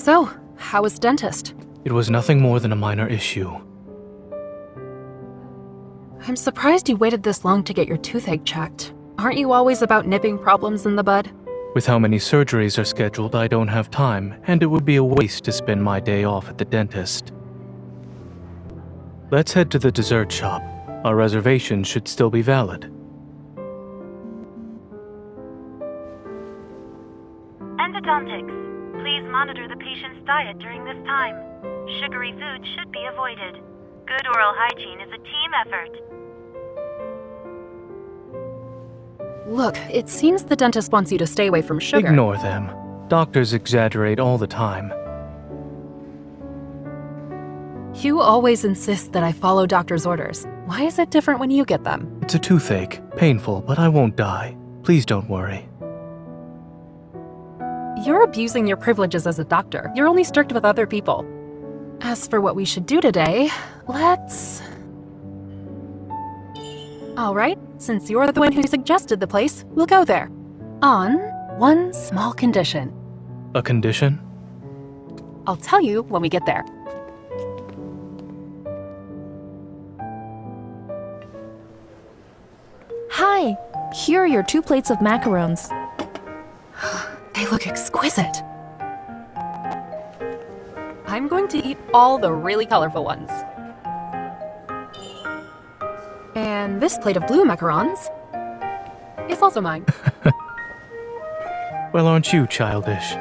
So, how was dentist? It was nothing more than a minor issue. I'm surprised you waited this long to get your toothache checked. Aren't you always about nipping problems in the bud? With how many surgeries are scheduled, I don't have time, and it would be a waste to spend my day off at the dentist. Let's head to the dessert shop. Our reservation should still be valid. Endodontics. Please monitor the patient's diet during this time. Sugary food should be avoided. Good oral hygiene is a team effort. Look, it seems the dentist wants you to stay away from sugar. Ignore them. Doctors exaggerate all the time. You always insist that I follow doctor's orders. Why is it different when you get them? It's a toothache. Painful, but I won't die. Please don't worry. You're abusing your privileges as a doctor. You're only strict with other people. As for what we should do today, let's... Alright, since you're the one who suggested the place, we'll go there. On one small condition. A condition? I'll tell you when we get there. Hi, here are your 2 plates of macarons. They look exquisite. I'm going to eat all the really colorful ones. And this plate of blue macarons is also mine. Well, aren't you childish?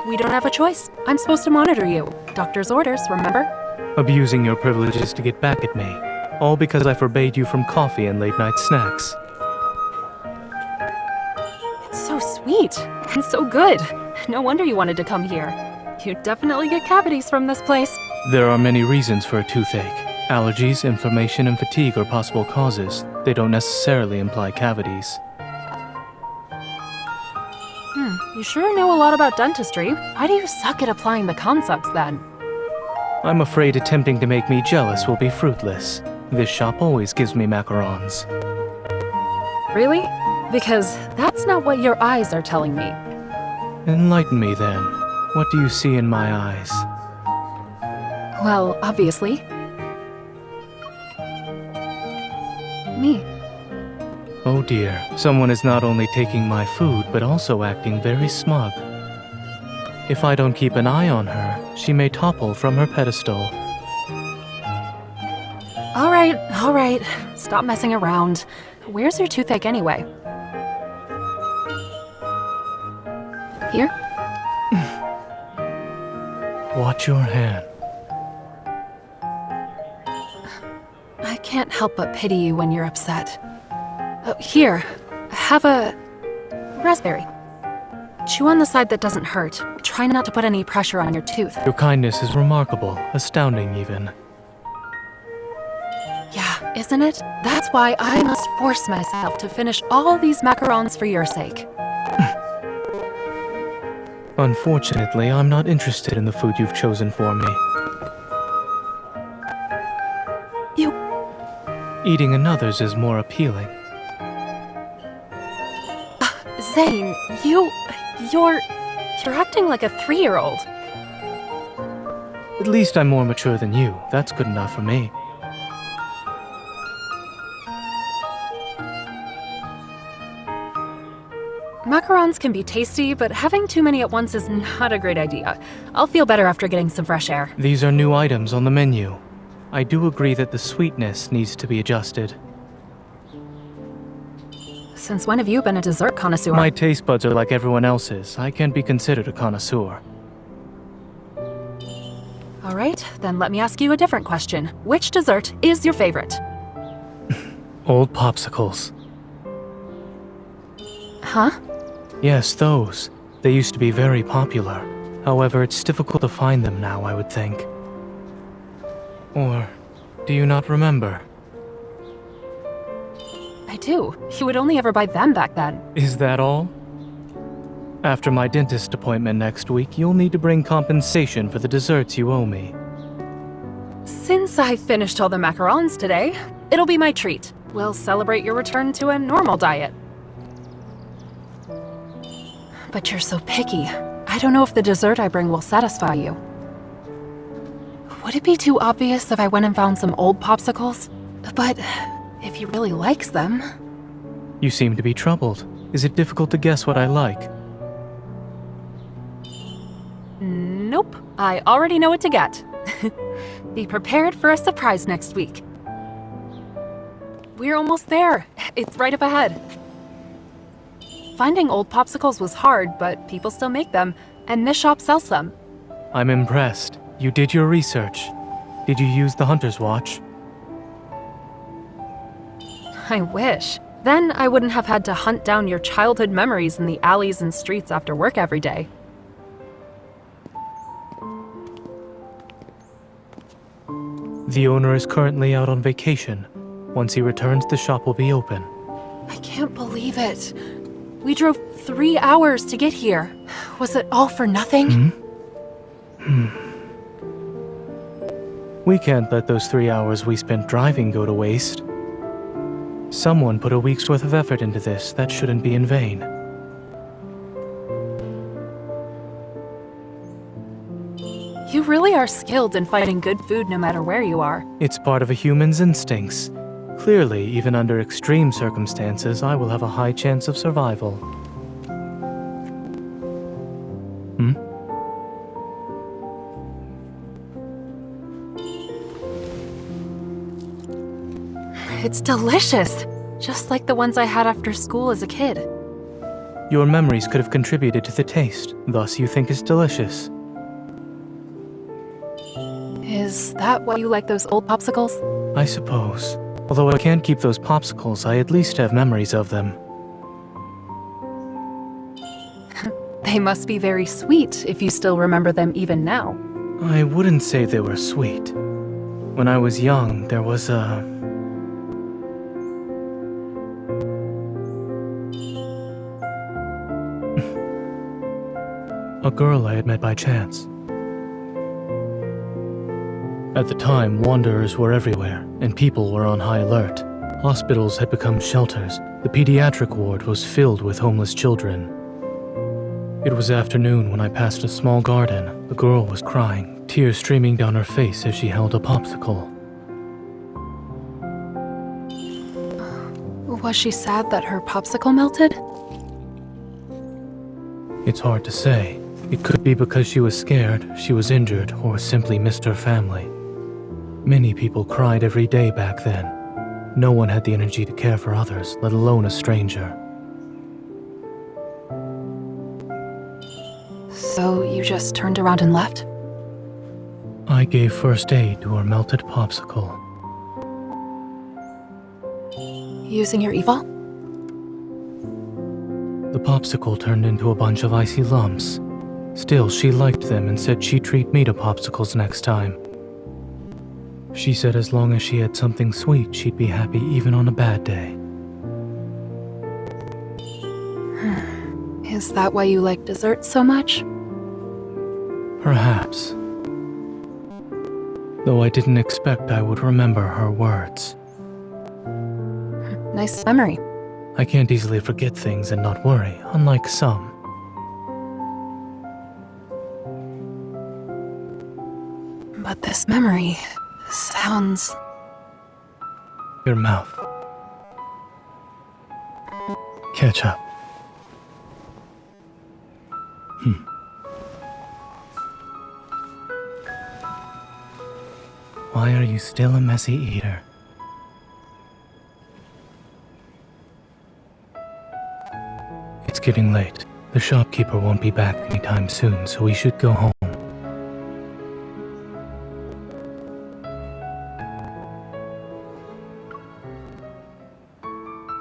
We don't have a choice. I'm supposed to monitor you. Doctor's orders, remember? Abusing your privileges to get back at me. All because I forbade you from coffee and late-night snacks. It's so sweet and so good. No wonder you wanted to come here. You definitely get cavities from this place. There are many reasons for a toothache. Allergies, inflammation, and fatigue are possible causes. They don't necessarily imply cavities. You sure know a lot about dentistry. Why do you suck at applying the concepts then? I'm afraid attempting to make me jealous will be fruitless. This shop always gives me macarons. Really? Because that's not what your eyes are telling me. Enlighten me then. What do you see in my eyes? Well, obviously. Me. Oh dear, someone is not only taking my food, but also acting very smug. If I don't keep an eye on her, she may topple from her pedestal. All right. Stop messing around. Where's your toothache anyway? Here? Watch your hand. I can't help but pity you when you're upset. Here, have a raspberry. Chew on the side that doesn't hurt. Try not to put any pressure on your tooth. Your kindness is remarkable, astounding even. Yeah, isn't it? That's why I must force myself to finish all these macarons for your sake. Unfortunately, I'm not interested in the food you've chosen for me. You... Eating another's is more appealing. Zayne, you're acting like a 3-year-old. At least I'm more mature than you. That's good enough for me. Macarons can be tasty, but having too many at once is not a great idea. I'll feel better after getting some fresh air. These are new items on the menu. I do agree that the sweetness needs to be adjusted. Since when have you been a dessert connoisseur? My taste buds are like everyone else's. I can't be considered a connoisseur. All right, then let me ask you a different question. Which dessert is your favorite? Old popsicles. Huh? Yes, those. They used to be very popular. However, it's difficult to find them now, I would think. Or, do you not remember? I do. You would only ever buy them back then. Is that all? After my dentist appointment next week, you'll need to bring compensation for the desserts you owe me. Since I finished all the macarons today, it'll be my treat. We'll celebrate your return to a normal diet. But you're so picky. I don't know if the dessert I bring will satisfy you. Would it be too obvious if I went and found some old popsicles? But if he really likes them... You seem to be troubled. Is it difficult to guess what I like? Nope. I already know what to get. Be prepared for a surprise next week. We're almost there. It's right up ahead. Finding old popsicles was hard, but people still make them, and this shop sells them. I'm impressed. You did your research. Did you use the Hunter's Watch? I wish. Then I wouldn't have had to hunt down your childhood memories in the alleys and streets after work every day. The owner is currently out on vacation. Once he returns, the shop will be open. I can't believe it. We drove 3 hours to get here. Was it all for nothing? We can't let those 3 hours we spent driving go to waste. Someone put a week's worth of effort into this. That shouldn't be in vain. You really are skilled in finding good food no matter where you are. It's part of a human's instincts. Clearly, even under extreme circumstances, I will have a high chance of survival. It's delicious, just like the ones I had after school as a kid. Your memories could have contributed to the taste, thus you think it's delicious. Is that why you like those old popsicles? I suppose. Although I can't keep those popsicles, I at least have memories of them. They must be very sweet if you still remember them even now. I wouldn't say they were sweet. When I was young, there was a girl I had met by chance. At the time, wanderers were everywhere, and people were on high alert. Hospitals had become shelters. The pediatric ward was filled with homeless children. It was afternoon when I passed a small garden. The girl was crying, tears streaming down her face as she held a popsicle. Was she sad that her popsicle melted? It's hard to say. It could be because she was scared, she was injured, or simply missed her family. Many people cried every day back then. No one had the energy to care for others, let alone a stranger. So you just turned around and left? I gave first aid to her melted popsicle. Using your evil? The popsicle turned into a bunch of icy lumps. Still, she liked them and said she'd treat me to popsicles next time. She said as long as she had something sweet, she'd be happy even on a bad day. Is that why you like dessert so much? Perhaps. Though I didn't expect I would remember her words. Nice memory. I can't easily forget things and not worry, unlike some. But this memory sounds... Your mouth. Ketchup. Why are you still a messy eater? It's getting late. The shopkeeper won't be back anytime soon, so we should go home.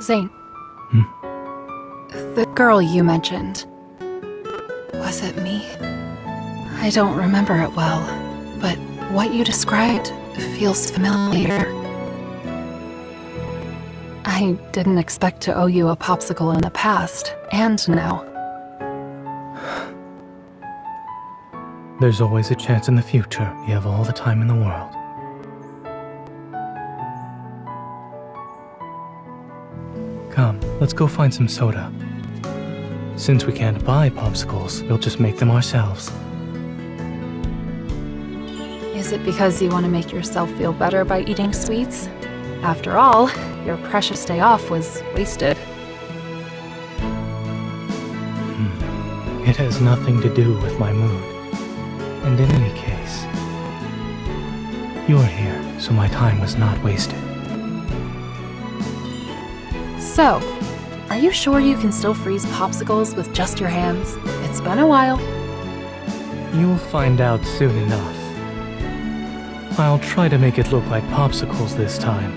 Zayne. The girl you mentioned. Was it me? I don't remember it well, but what you described feels familiar. I didn't expect to owe you a popsicle in the past, and now. There's always a chance in the future. You have all the time in the world. Come, let's go find some soda. Since we can't buy popsicles, we'll just make them ourselves. Is it because you want to make yourself feel better by eating sweets? After all, your precious day off was wasted. It has nothing to do with my mood. And in any case, you're here, so my time was not wasted. So, are you sure you can still freeze popsicles with just your hands? It's been a while. You'll find out soon enough. I'll try to make it look like popsicles this time.